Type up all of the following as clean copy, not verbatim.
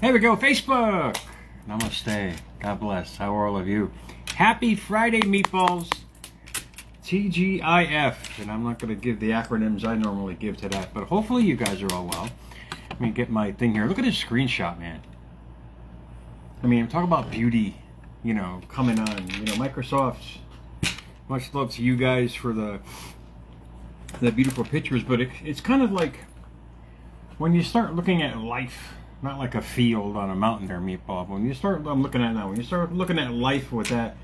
There we go, Facebook. Namaste. God bless. How are all of you? Happy Friday, meatballs. TGIF. And I'm not going to give the acronyms I normally give to that, but hopefully you guys are all well. Let me get my thing here. Look at this screenshot, man. I mean, talk about beauty, coming on. Microsoft, much love to you guys for the beautiful pictures, but it's kind of like when you start looking at life, not like a field on a mountain there, meatball, but when you start looking at life with that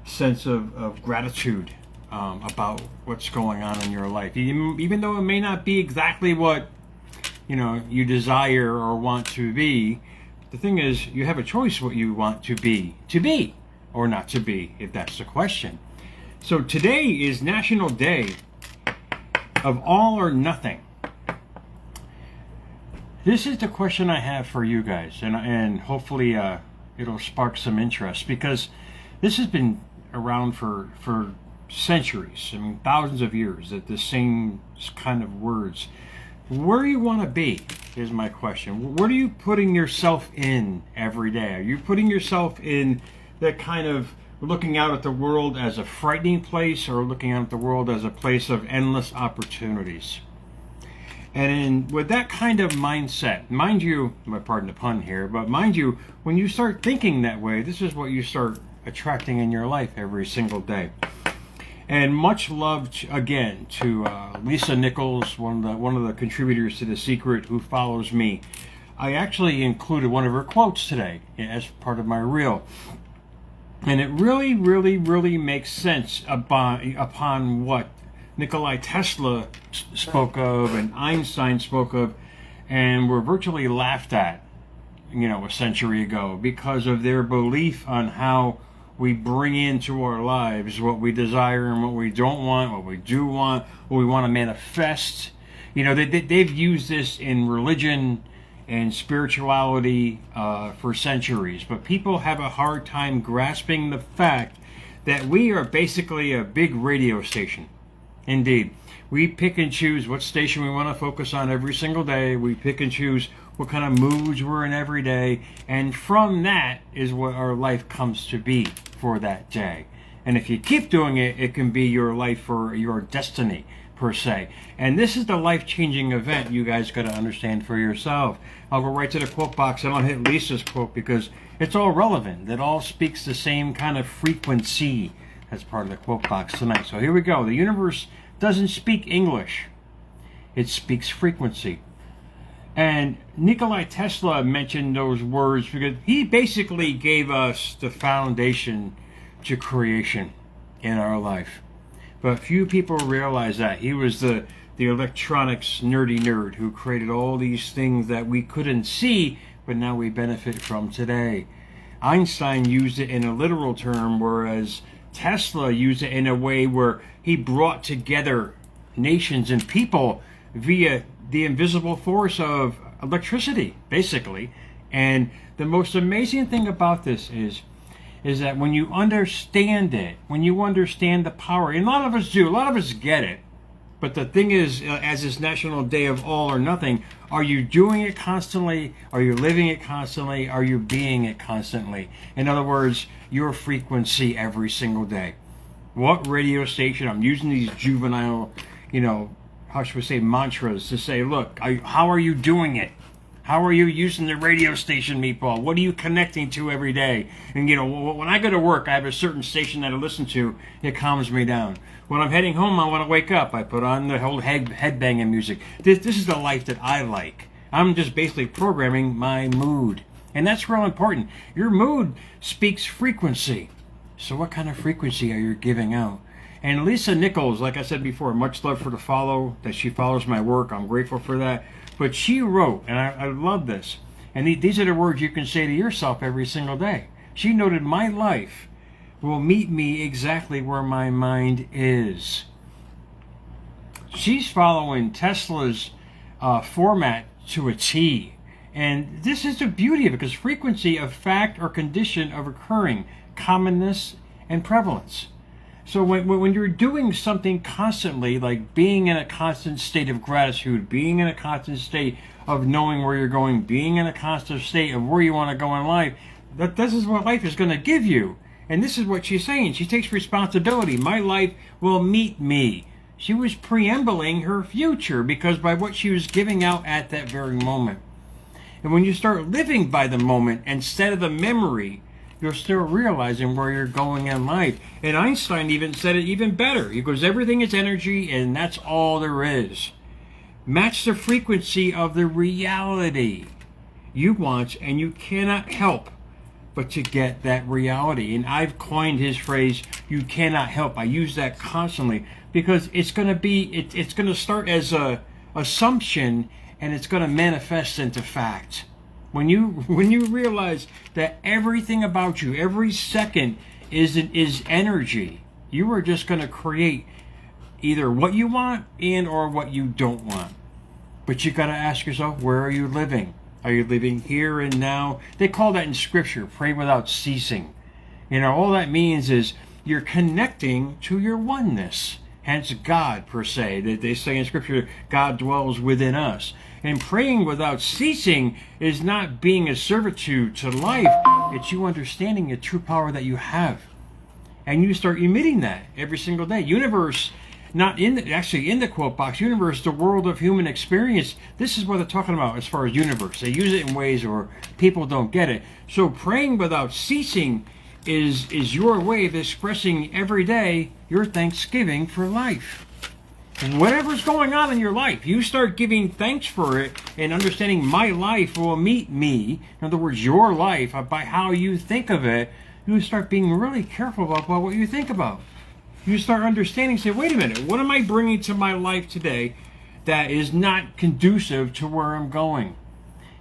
sense of gratitude about what's going on in your life, even though it may not be exactly what you desire or want to be, the thing is you have a choice what you want to be or not to be, if that's the question. So today is National Day of All or Nothing. This is the question I have for you guys, and hopefully it'll spark some interest, because this has been around for centuries. I mean, thousands of years, that the same kind of words. Where do you want to be is my question. Where are you putting yourself in every day? Are you putting yourself in that kind of looking out at the world as a frightening place, or looking out at the world as a place of endless opportunities? And with that kind of mindset, mind you, pardon the pun here, but mind you, when you start thinking that way, this is what you start attracting in your life every single day. And much love again to Lisa Nichols, one of the contributors to The Secret, who follows me. I actually included one of her quotes today as part of my reel. And it really, really, really makes sense upon what Nikola Tesla spoke of and Einstein spoke of, and were virtually laughed at, a century ago, because of their belief on how we bring into our lives what we desire and what we don't want, what we do want, what we want to manifest. They've used this in religion and spirituality for centuries, but people have a hard time grasping the fact that we are basically a big radio station. Indeed. We pick and choose what station we want to focus on every single day. We pick and choose what kind of moods we're in every day. And from that is what our life comes to be for that day. And if you keep doing it, it can be your life or your destiny, per se. And this is the life-changing event you guys got to understand for yourself. I'll go right to the quote box and I'll hit Lisa's quote, because it's all relevant. It all speaks the same kind of frequency as part of the quote box tonight. So here we go. The universe doesn't speak English. It speaks frequency. And Nikola Tesla mentioned those words because he basically gave us the foundation to creation in our life. But few people realize that. He was the electronics nerdy nerd who created all these things that we couldn't see, but now we benefit from today. Einstein used it in a literal term, whereas Tesla used it in a way where he brought together nations and people via the invisible force of electricity, basically. And the most amazing thing about this is that when you understand it, when you understand the power, and a lot of us do, a lot of us get it, but the thing is, as this National Day of All or Nothing, are you doing it constantly? Are you living it constantly? Are you being it constantly? In other words, your frequency every single day. What radio station? I'm using these juvenile, how should we say, mantras to say, look, how are you doing it? How are you using the radio station, meatball? What are you connecting to every day? And, when I go to work, I have a certain station that I listen to. It calms me down. When I'm heading home, I want to wake up. I put on the whole headbanging music. This is the life that I like. I'm just basically programming my mood. And that's real important. Your mood speaks frequency. So what kind of frequency are you giving out? And Lisa Nichols, like I said before, much love for the follow, that she follows my work. I'm grateful for that. But she wrote, and I love this, and these are the words you can say to yourself every single day. She noted, my life will meet me exactly where my mind is. She's following Tesla's format to a T. And this is the beauty of it, because frequency of fact or condition of occurring, commonness and prevalence. So when you're doing something constantly, like being in a constant state of gratitude, being in a constant state of knowing where you're going, being in a constant state of where you want to go in life, that this is what life is going to give you. And this is what she's saying. She takes responsibility. My life will meet me. She was preambling her future because by what she was giving out at that very moment. And when you start living by the moment instead of the memory, you're still realizing where you're going in life. And Einstein even said it even better. He goes, everything is energy and that's all there is. Match the frequency of the reality you want, and you cannot help but to get that reality. And I've coined his phrase, you cannot help. I use that constantly because it's going to be, it's going to start as a assumption and it's going to manifest into fact. When you realize that everything about you, every second is energy, you are just going to create either what you want and or what you don't want. But you got to ask yourself, where are you living? Are you living here and now? They call that in Scripture, pray without ceasing. You know, all that means is you're connecting to your oneness. Hence God, per se. They say in Scripture, God dwells within us. And praying without ceasing is not being a servitude to life. It's you understanding the true power that you have. And you start emitting that every single day. Universe, not in the quote box, universe, the world of human experience. This is what they're talking about as far as universe. They use it in ways where people don't get it. So praying without ceasing is your way of expressing every day your thanksgiving for life. And whatever's going on in your life, you start giving thanks for it and understanding my life will meet me. In other words, your life, by how you think of it, you start being really careful about what you think about. You start understanding, say, wait a minute, what am I bringing to my life today that is not conducive to where I'm going?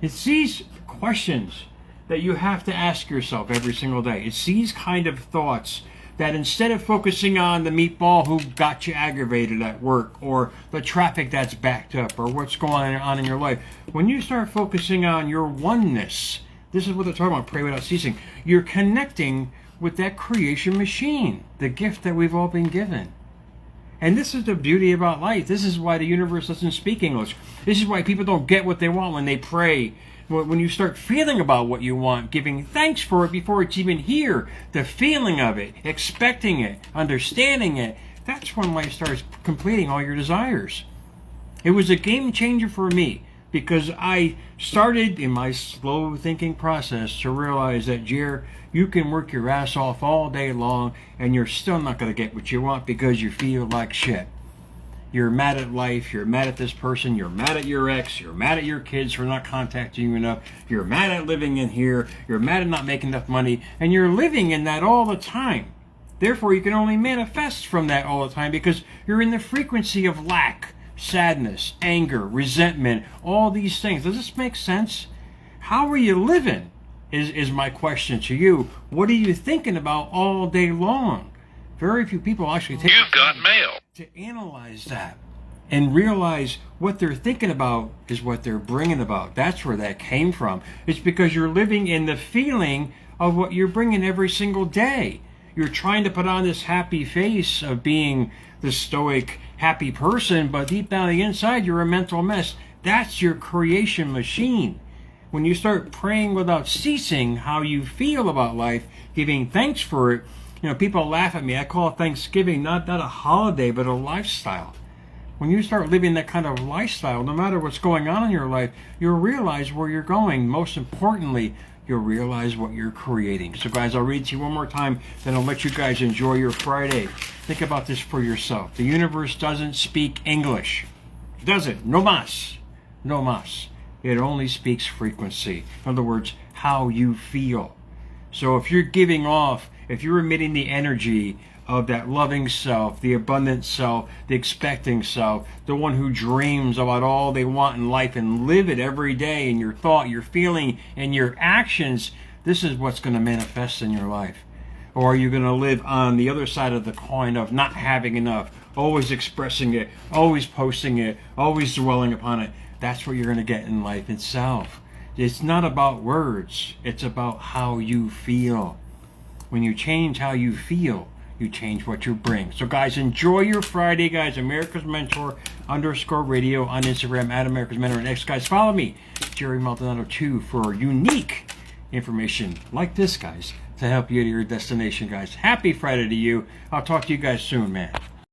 It's these questions that you have to ask yourself every single day. It's these kind of thoughts that instead of focusing on the meatball who got you aggravated at work or the traffic that's backed up or what's going on in your life, when you start focusing on your oneness, this is what they're talking about, pray without ceasing, you're connecting with that creation machine, the gift that we've all been given. And this is the beauty about life. This is why the universe doesn't speak English. This is why people don't get what they want when they pray. When you start feeling about what you want, giving thanks for it before it's even here, the feeling of it, expecting it, understanding it, that's when life starts completing all your desires. It was a game changer for me because I started in my slow thinking process to realize that, Jer, you can work your ass off all day long and you're still not going to get what you want because you feel like shit. You're mad at life, you're mad at this person, you're mad at your ex, you're mad at your kids for not contacting you enough, you're mad at living in here, you're mad at not making enough money, and you're living in that all the time. Therefore, you can only manifest from that all the time because you're in the frequency of lack, sadness, anger, resentment, all these things. Does this make sense? How are you living is my question to you. What are you thinking about all day long? Very few people actually take You've got mail. To analyze that and realize what they're thinking about is what they're bringing about. That's where that came from. It's because you're living in the feeling of what you're bringing every single day. You're trying to put on this happy face of being the stoic, happy person, but deep down the inside, you're a mental mess. That's your creation machine. When you start praying without ceasing how you feel about life, giving thanks for it, you know, people laugh at me. I call Thanksgiving not a holiday, but a lifestyle. When you start living that kind of lifestyle, no matter what's going on in your life, you'll realize where you're going. Most importantly, you'll realize what you're creating. So guys, I'll read to you one more time, then I'll let you guys enjoy your Friday. Think about this for yourself. The universe doesn't speak English. It doesn't. No mas. No mas. It only speaks frequency. In other words, how you feel. So if you're giving off, if you're emitting the energy of that loving self, the abundant self, the expecting self, the one who dreams about all they want in life and live it every day in your thought, your feeling, and your actions, this is what's going to manifest in your life. Or are you going to live on the other side of the coin of not having enough, always expressing it, always posting it, always dwelling upon it? That's what you're going to get in life itself. It's not about words. It's about how you feel. When you change how you feel, you change what you bring. So guys, enjoy your Friday, guys. America's Mentor _radio on Instagram, at America's Mentor. And next, guys, follow me, Jerry Maldonado 2, for unique information like this, guys, to help you to your destination, guys. Happy Friday to you. I'll talk to you guys soon, man.